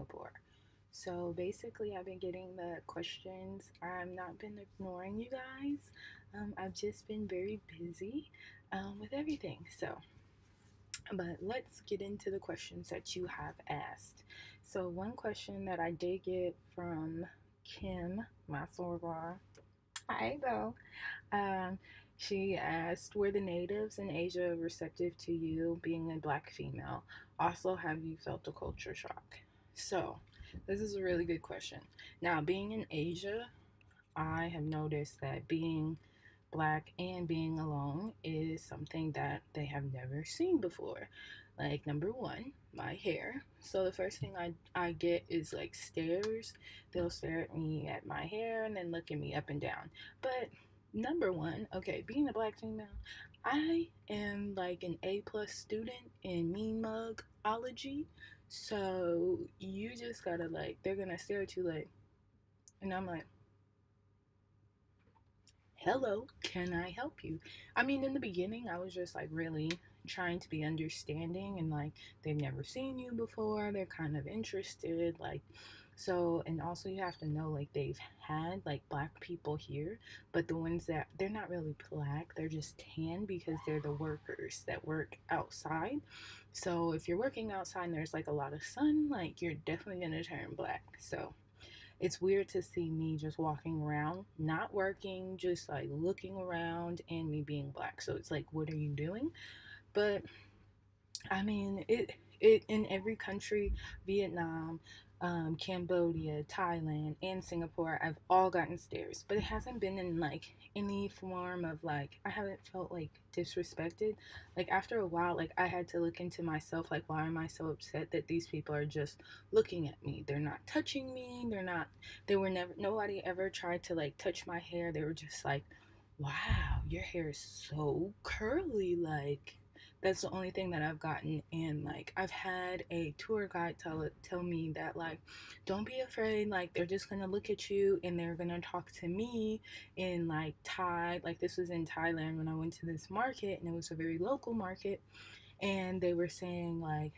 Singapore. So basically, I've been getting the questions. I've not been ignoring you guys. I've just been very busy with everything. But let's get into the questions that you have asked. So, one question that I did get from Kim, my soror, hi though. Um, she asked, were the natives in Asia receptive to you being a black female? Also, have you felt a culture shock? So, this is a really good question. Now, being in Asia, I have noticed that being black and being alone is something that they have never seen before. Like, number one, my hair. So, the first thing I get is like stares. They'll stare at me at my hair and then look at me up and down. But number one, okay, being a black female, I am like an A plus student in mean mugology. So you just gotta like, they're gonna stare at you like, and I'm like, hello, can I help you? I mean, in the beginning, I was just like really trying to be understanding and like they've never seen you before. They're kind of interested. Like, so, and also you have to know like they've had like black people here, but the ones that they're not really black, they're just tan because they're the workers that work outside. So, if you're working outside and there's like a lot of sun, like you're definitely gonna turn black. So, it's weird to see me just walking around, not working, just like looking around and me being black. So it's like, what are you doing? But I mean, it in every country, Vietnam, Cambodia, Thailand, and Singapore, I've all gotten stares, but it hasn't been in like any form of like I haven't felt like disrespected. Like after a while, like I had to look into myself, like why am I so upset that these people are just looking at me? They're not touching me. They're not. They were never. Nobody ever tried to like touch my hair. They were just like, wow, your hair is so curly, like that's the only thing that I've gotten. And like I've had a tour guide tell me that like don't be afraid, like they're just gonna look at you and they're gonna talk to me in like Thai. Like this was in Thailand when I went to this market and it was a very local market and they were saying like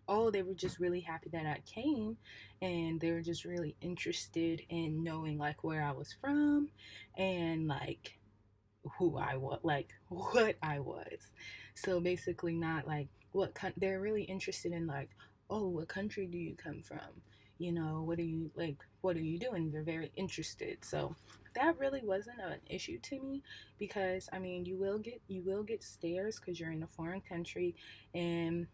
oh, they were just really happy that I came and they were just really interested in knowing like where I was from and like who I was, like what I was. So basically, not like they're really interested in, like, oh, what country do you come from? You know, what are you like? What are you doing? They're very interested. So that really wasn't an issue to me because I mean, you will get stares because you're in a foreign country, and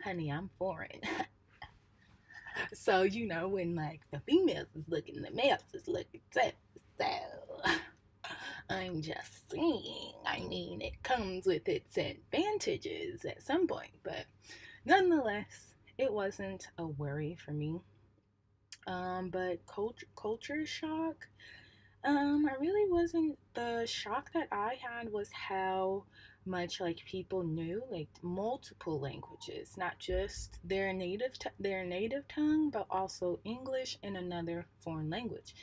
honey, I'm foreign. So you know when like the females is looking, the males is looking too. So I'm just saying, I mean, it comes with its advantages at some point, but nonetheless, it wasn't a worry for me. But culture shock, I really wasn't. The shock that I had was how much like people knew like multiple languages, not just their native tongue, but also English and another foreign language.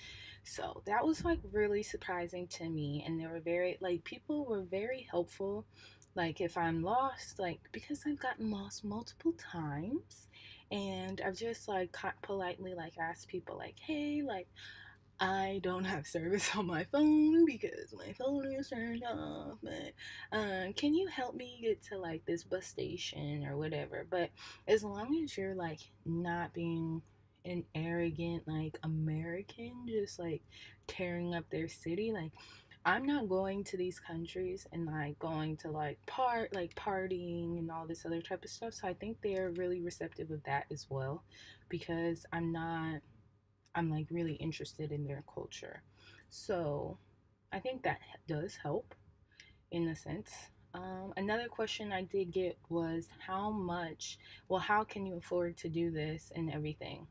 So that was like really surprising to me, and they were very like people were very helpful. Like if I'm lost, like because I've gotten lost multiple times, and I've just like politely like asked people like, hey, like I don't have service on my phone because my phone is turned off. But can you help me get to like this bus station or whatever? But as long as you're like not being an arrogant like American, just like tearing up their city, like I'm not going to these countries and like going to like partying and all this other type of stuff. So I think they're really receptive of that as well because I'm like really interested in their culture. So I think that does help in a sense. Another question I did get was how can you afford to do this and everything?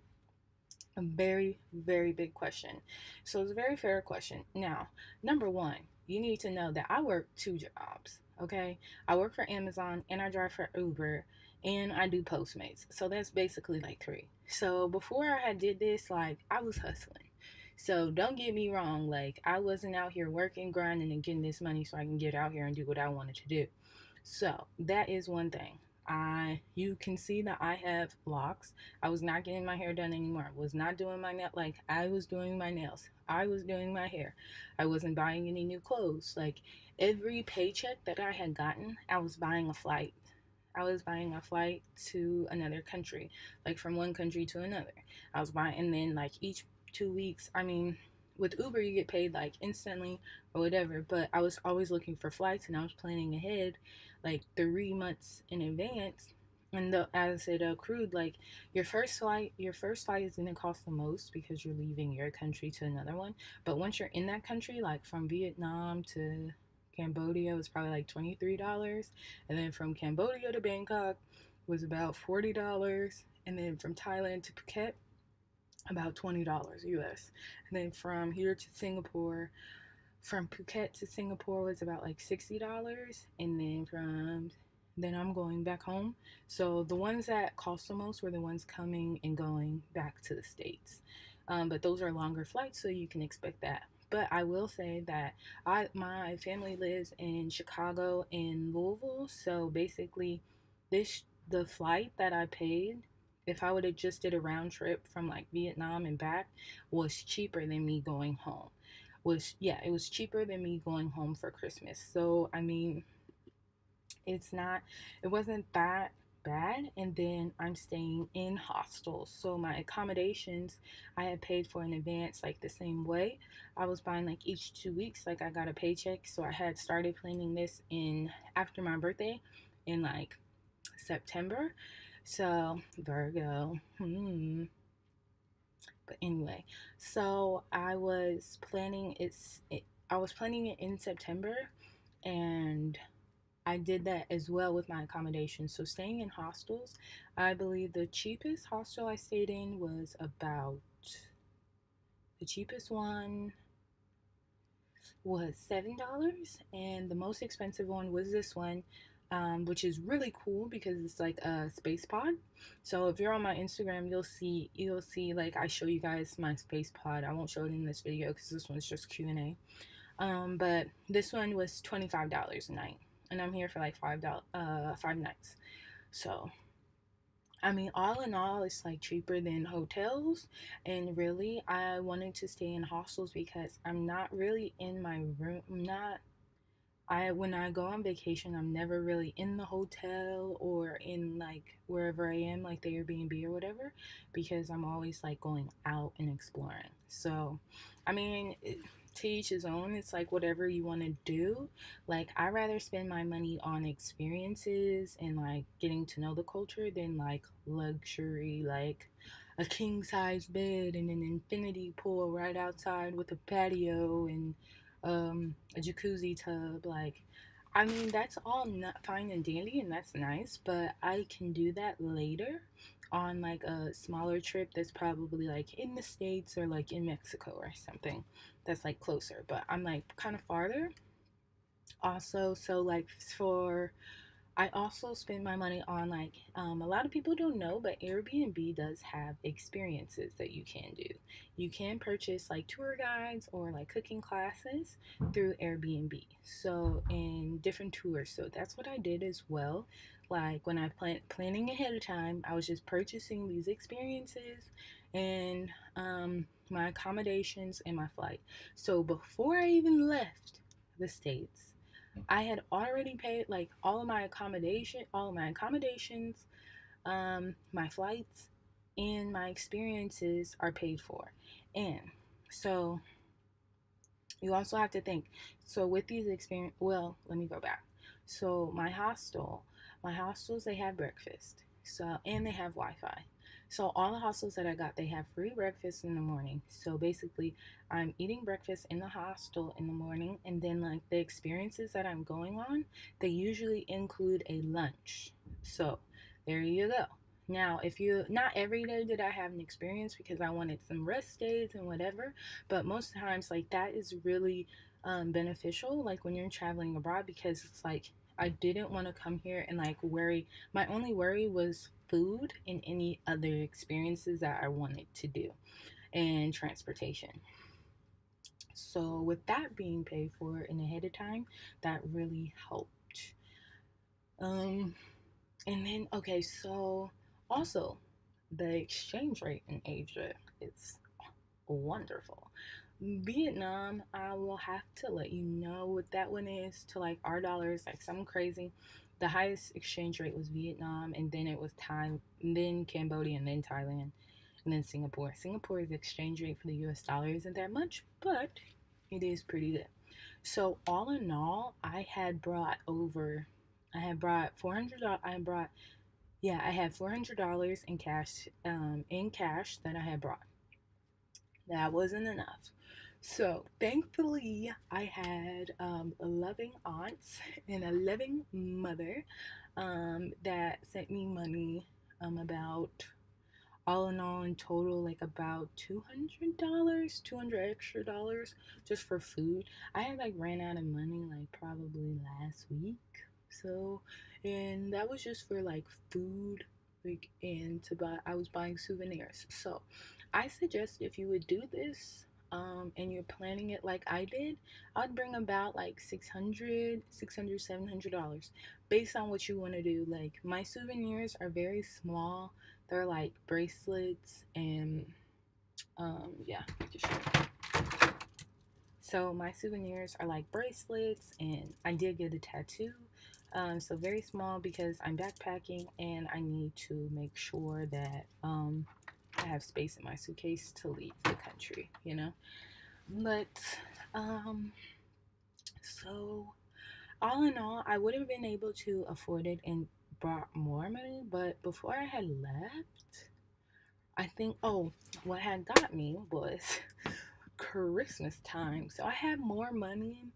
A very, very big question. So it's a very fair question. Now, number one, you need to know that I work two jobs, okay? I work for Amazon and I drive for Uber and I do Postmates. So that's basically like three. So before I had did this, like I was hustling. So don't get me wrong, like I wasn't out here working, grinding, and getting this money so I can get out here and do what I wanted to do. So that is one thing. You can see that I have locks. I was not getting my hair done anymore. I was not doing my nail, like I was doing my nails. I was doing my hair. I wasn't buying any new clothes. Like every paycheck that I had gotten, I was buying a flight. I was buying a flight to another country, like from one country to another. I was buying, and then like each 2 weeks, I mean, with Uber, you get paid like instantly or whatever, but I was always looking for flights and I was planning ahead like 3 months in advance. And as it accrued, like your first flight is gonna cost the most because you're leaving your country to another one. But once you're in that country, like from Vietnam to Cambodia was probably like $23, and then from Cambodia to Bangkok was about $40, and then from Thailand to Phuket about $20 US, and then from here to Singapore, from Phuket to Singapore was about like $60, and then I'm going back home. So the ones that cost the most were the ones coming and going back to the States. But those are longer flights, so you can expect that. But I will say that my family lives in Chicago and Louisville, so basically, the flight that I paid, if I would have just did a round trip from like Vietnam and back, was cheaper than me going home. It was cheaper than me going home for Christmas. So I mean, it's not it wasn't that bad. And then I'm staying in hostels, so my accommodations I had paid for in advance, like the same way. I was buying like each 2 weeks, like I got a paycheck, so I had started planning this in after my birthday in like September. So Virgo. But anyway, so I was planning it in September, and I did that as well with my accommodation. So staying in hostels, I believe the cheapest hostel I stayed in was about the cheapest one was $7, and the most expensive one was this one, which is really cool because it's like a space pod. So if you're on my Instagram, you'll see like I show you guys my space pod. I won't show it in this video because this one's just Q&A. But this one was $25 a night, and I'm here for like 5 nights. So I mean, all in all, it's like cheaper than hotels. And really, I wanted to stay in hostels because I'm not really in my room. When I go on vacation, I'm never really in the hotel or in like wherever I am, like the Airbnb or whatever, because I'm always like going out and exploring. So, I mean, to each his own. It's like whatever you want to do. Like, I rather spend my money on experiences and like getting to know the culture than like luxury, like a king size bed and an infinity pool right outside with a patio and a jacuzzi tub. Like, I mean, that's all not fine and dandy, and that's nice, but I can do that later on like a smaller trip that's probably like in the States or like in Mexico or something that's like closer. But I'm like kind of farther also. So like for I also spend my money on like a lot of people don't know, but Airbnb does have experiences that you can do. You can purchase like tour guides or like cooking classes through Airbnb. So in different tours. So that's what I did as well. Like when I planning ahead of time, I was just purchasing these experiences and my accommodations and my flight. So before I even left the States, I had already paid like all of my accommodations, my flights, and my experiences are paid for. And so you also have to think. So with these experience, well, let me go back. So my hostels they have breakfast. So and they have Wi-Fi. So all the hostels that I got, they have free breakfast in the morning. So basically, I'm eating breakfast in the hostel in the morning, and then like the experiences that I'm going on, they usually include a lunch. So there you go. Now, if you not every day did I have an experience because I wanted some rest days and whatever, but most times like that is really beneficial like when you're traveling abroad because it's like I didn't want to come here and like worry. My only worry was food and any other experiences that I wanted to do and transportation. So with that being paid for in ahead of time, that really helped. um And then, okay, so also the exchange rate in Asia is wonderful. Vietnam, I will have to let you know what that one is to like our dollars, like something crazy. The highest exchange rate was Vietnam, and then it was Thai, and then Cambodia, and then Thailand, and then Singapore. Singapore's exchange rate for the US dollar isn't that much, but it is pretty good. So all in all, I had brought $400. I had brought Yeah, I had $400 in cash that I had brought. That wasn't enough. So thankfully, I had a loving aunt and a loving mother that sent me money about all in all in total like about $200, 200 extra dollars just for food. I had like ran out of money like probably last week. So, and that was just for like food, like, and to buy, I was buying souvenirs. So I suggest if you would do this, and you're planning it like I did, I'd bring about like 600, $700 based on what you want to do. Like my souvenirs are very small. They're like bracelets and yeah, I can show you. So my souvenirs are like bracelets, and I did get a tattoo. So very small because I'm backpacking and I need to make sure that I have space in my suitcase to leave the country, you know. But um, so all in all, I would have been able to afford it and brought more money. But before I had left, I think, oh, what had got me was Christmas time. So I had more money.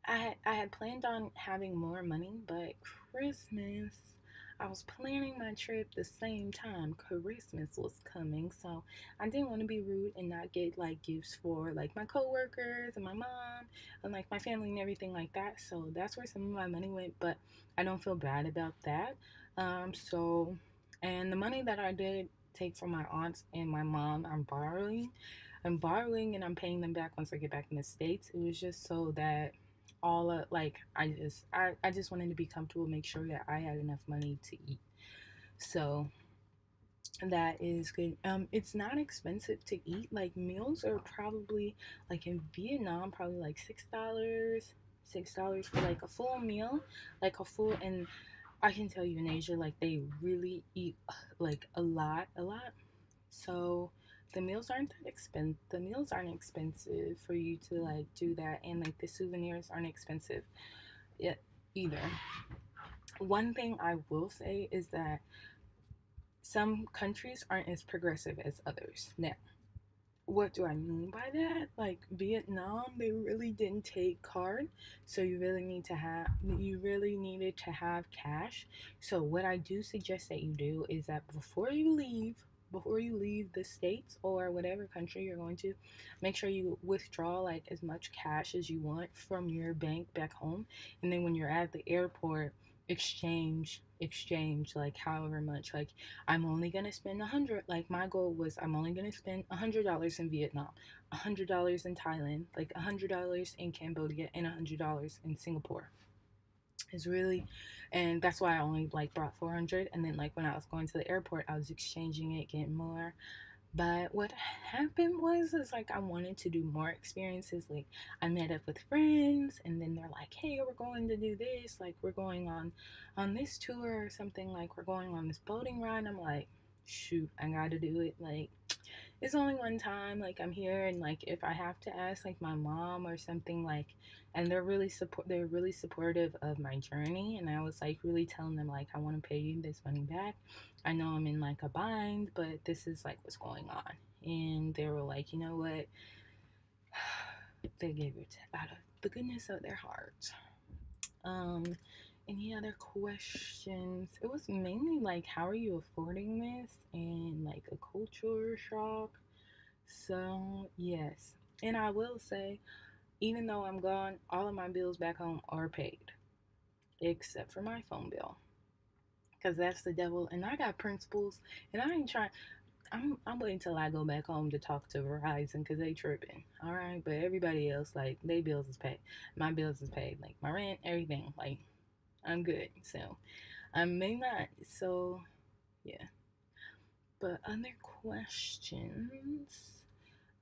I had planned on having more money, but Christmas, I was planning my trip the same time Christmas was coming. So I didn't want to be rude and not get like gifts for like my coworkers and my mom and like my family and everything like that. So that's where some of my money went, but I don't feel bad about that. So and the money that I did take from my aunts and my mom, I'm borrowing and I'm paying them back once I get back in the States. It was just so that all of like I just wanted to be comfortable, make sure that I had enough money to eat. So that is good. It's not expensive to eat. Like meals are probably like in Vietnam, probably like $6. $6 for like a full meal, like a full and I can tell you in Asia, like they really eat like a lot. So the meals aren't expensive for you to like do that, and like the souvenirs aren't expensive yet either. One thing I will say is that some countries aren't as progressive as others. Now, what do I mean by that? Like Vietnam, they really didn't take card, so you really needed to have cash. So what I do suggest that you do is that before you leave the states or whatever country you're going to, make sure you withdraw like as much cash as you want from your bank back home, and then when you're at the airport, exchange like however much, like I'm only gonna spend 100. Like my goal was I'm only gonna spend $100 in Vietnam, $100 in Thailand, like $100 in Cambodia, and $100 in Singapore. Is really, and that's why I only like brought 400. And then like when I was going to the airport, I was exchanging it, getting more. But what happened was is like I wanted to do more experiences. Like I met up with friends and then they're like, "Hey, we're going to do this. Like we're going on this tour or something. Like we're going on this boating ride." I'm like, "Shoot, I got to do it." Like it's only one time, like I'm here, and like if I have to ask like my mom or something, like, and they're really supportive of my journey, and I was like really telling them like I want to pay you this money back. I know I'm in like a bind, but this is like what's going on. And they were like, you know what, they gave it out of the goodness of their heart. um any other questions? It was mainly like how are you affording this and like a culture shock. So, yes. And I will say, even though I'm gone, all of my bills back home are paid, except for my phone bill. Because that's the devil. And I got principles, and I ain't trying. I'm waiting till I go back home to talk to Verizon because they tripping. All right. But everybody else, like, they bills is paid. My bills is paid. Like, my rent, everything. Like, I'm good. So, I may not. So, yeah. But other questions?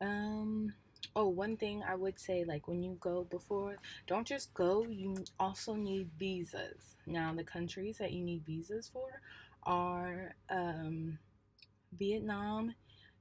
Um, oh, one thing I would say, like when you go before, don't just go, you also need visas. Now, the countries that you need visas for are Vietnam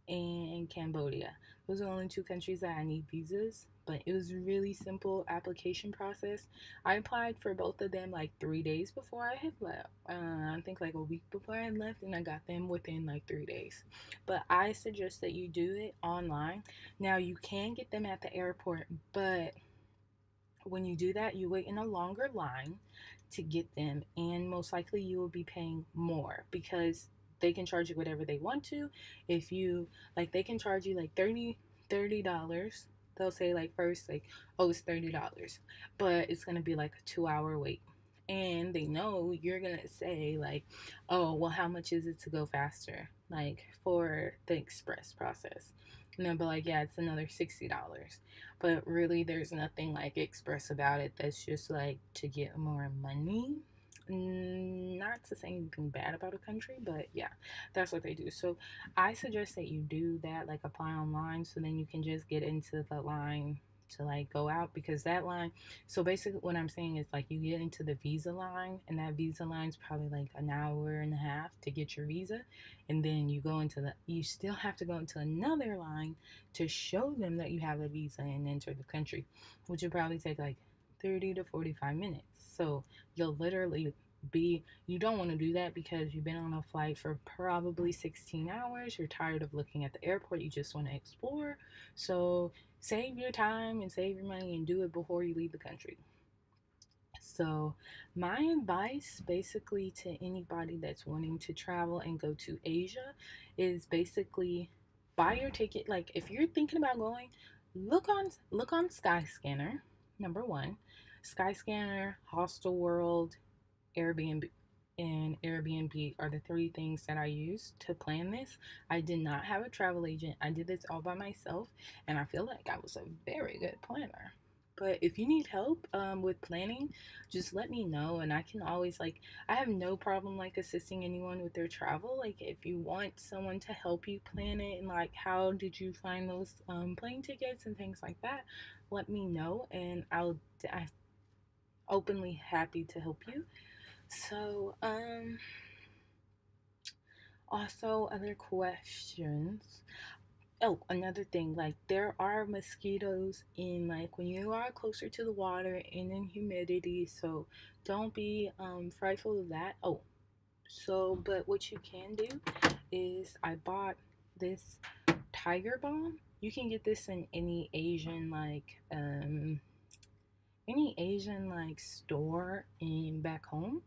and Cambodia. Those are the only two countries that I need visas, but it was a really simple application process. I applied for both of them like 3 days before I had left. I think like a week before I had left, and I got them within like 3 days. But I suggest that you do it online. Now, you can get them at the airport, but when you do that, you wait in a longer line to get them, and most likely you will be paying more because they can charge you whatever they want to. If you like, they can charge you like $30. They'll say like first like, oh, it's $30, but it's gonna be like a 2 hour wait. And they know you're gonna say like, oh, well, how much is it to go faster, like for the express process? And they'll be like, yeah, it's another $60. But really, there's nothing like express about it. That's just like to get more money. Not to say anything bad about a country, but yeah, that's what they do. So I suggest that you do that, like apply online, so then you can just get into the line to like go out, because that line, so basically what I'm saying is like you get into the visa line, and that visa line's probably like an hour and a half to get your visa, and then you still have to go into another line to show them that you have a visa and enter the country, which would probably take like 30 to 45 minutes. So you'll literally you don't want to do that because you've been on a flight for probably 16 hours. You're tired of looking at the airport. You just want to explore. So save your time and save your money and do it before you leave the country. So, my advice basically to anybody that's wanting to travel and go to Asia is basically buy your ticket. Like if you're thinking about going, look on Skyscanner. Number 1, Skyscanner, Hostel World, Airbnb, and Airbnb are the three things that I use to plan this. I did not have a travel agent. I did this all by myself, and I feel like I was a very good planner. But if you need help with planning, just let me know, and I can always like. I have no problem like assisting anyone with their travel. Like if you want someone to help you plan it, and like how did you find those plane tickets and things like that, let me know, and I'm openly happy to help you. So, also other questions. Oh, another thing, like there are mosquitoes in like when you are closer to the water and in humidity, so don't be frightful of that. Oh, so but what you can do is I bought this tiger balm. You can get this in any Asian like store in back home,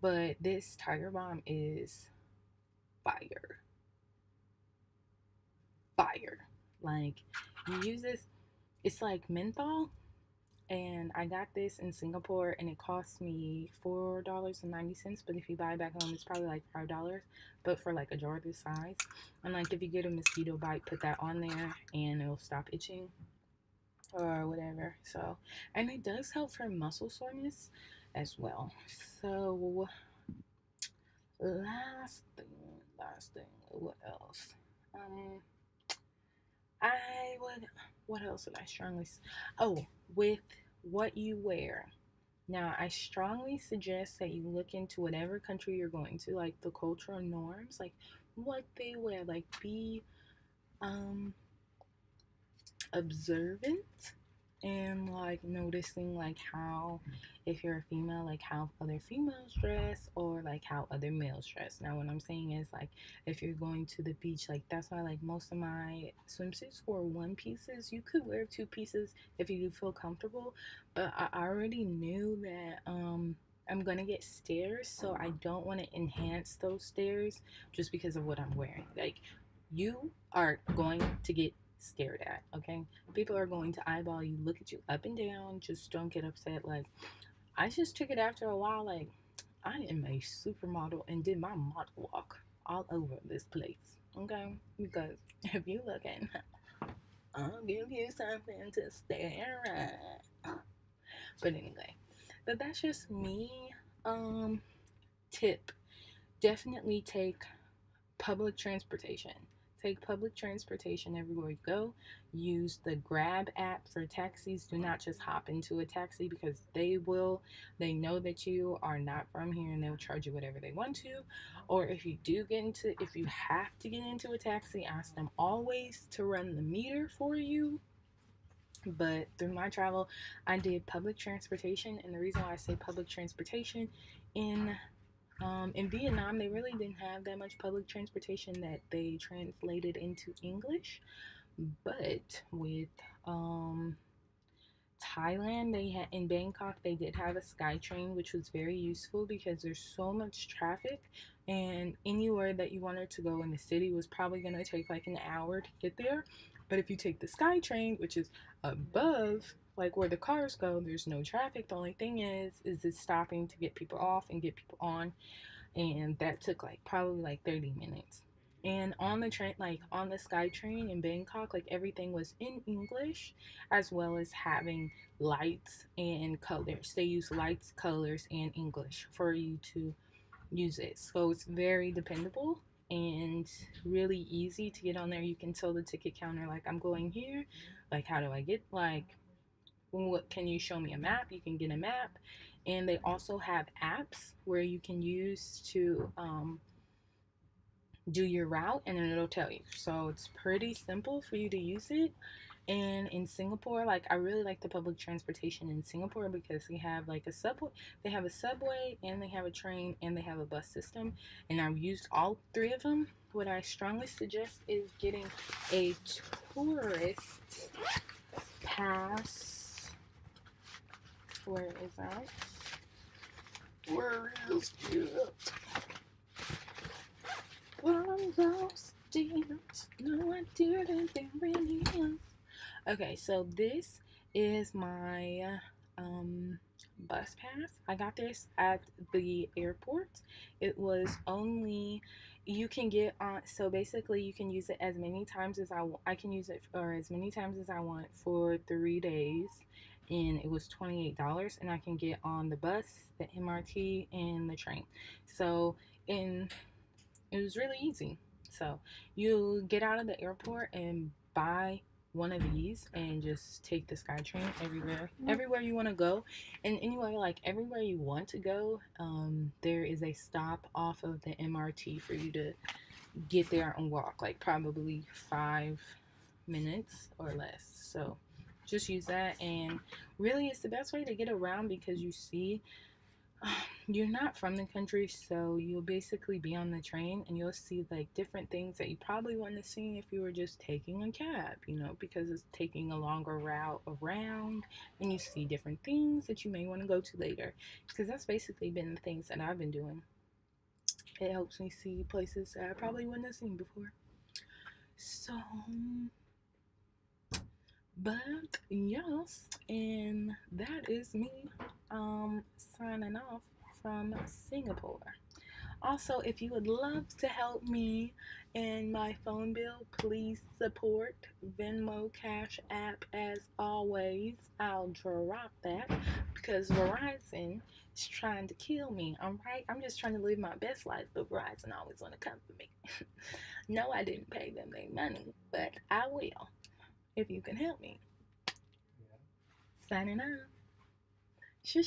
but this tiger balm is fire. Fire. Like you use this, it's like menthol, and I got this in Singapore and it cost me $4.90. But if you buy it back home, it's probably like $5. But for like a jar this size, and like if you get a mosquito bite, put that on there and it'll stop itching or whatever. So, and it does help for muscle soreness as well. So, last thing, what else? Um, I would. What else would I strongly? Oh, with what you wear. Now, I strongly suggest that you look into whatever country you're going to, like the cultural norms, like what they wear. Like be um observant and like noticing like how, if you're a female, like how other females dress or like how other males dress. Now what I'm saying is like if you're going to the beach, like that's why like most of my swimsuits were one pieces. You could wear two pieces if you feel comfortable, but I already knew that I'm gonna get stares, so I don't want to enhance those stares just because of what I'm wearing. Like you are going to get stared at, okay? People are going to eyeball you, look at you up and down. Just don't get upset. Like, I just took it after a while. Like, I am a supermodel and did my model walk all over this place, okay? Because if you looking, I'll give you something to stare at. But anyway, but that's just me. Um, tip, definitely take public transportation. Take public transportation everywhere you go. Use the Grab app for taxis. Do not just hop into a taxi because they know that you are not from here and they'll charge you whatever they want to. Or if you have to get into a taxi, ask them always to run the meter for you. But through my travel, I did public transportation, and the reason why I say public transportation in in Vietnam, they really didn't have that much public transportation that they translated into English. But with um, Thailand, they had in Bangkok, they did have a sky train, which was very useful because there's so much traffic, and anywhere that you wanted to go in the city was probably going to take like an hour to get there. But if you take the sky train, which is above like where the cars go, there's no traffic. The only thing is it's stopping to get people off and get people on, and that took like probably like 30 minutes. And on the train, like on the sky train in Bangkok, like everything was in English, as well as having lights and colors. They use lights, colors, and English for you to use it. So it's very dependable and really easy to get on there. You can tell the ticket counter, like, I'm going here. Like, how do I get, like, what can you show me a map? You can get a map. And they also have apps where you can use to do your route, and then it'll tell you. So it's pretty simple for you to use it. And in Singapore, like, I really like the public transportation in Singapore because they have a subway, and they have a train, and they have a bus system. And I've used all three of them. What I strongly suggest is getting a tourist pass. Where is that? Where is it? I'm lost in no idea that there really is. Okay, so this is my bus pass. I got this at the airport. It was only you can get on. So basically, you can use it as many times as I can use it for as many times as I want for 3 days, and it was $28, and I can get on the bus, the MRT, and the train. So in it was really easy. So you get out of the airport and buy one of these and just take the SkyTrain everywhere you want to go. And anyway, like everywhere you want to go, there is a stop off of the MRT for you to get there and walk, like probably 5 minutes or less. So just use that, and really it's the best way to get around because you see you're not from the country, so you'll basically be on the train and you'll see like different things that you probably wouldn't have seen if you were just taking a cab, because it's taking a longer route around, and you see different things that you may want to go to later. Because that's basically been the things that I've been doing. It helps me see places that I probably wouldn't have seen before. So, but yes, and that is me signing off from Singapore. Also, if you would love to help me in my phone bill, please support Venmo, Cash App as always. I'll drop that because Verizon is trying to kill me. Right? I'm just trying to live my best life, but Verizon always want to come for me. No, I didn't pay them their money, but I will if you can help me. Signing off. Sure.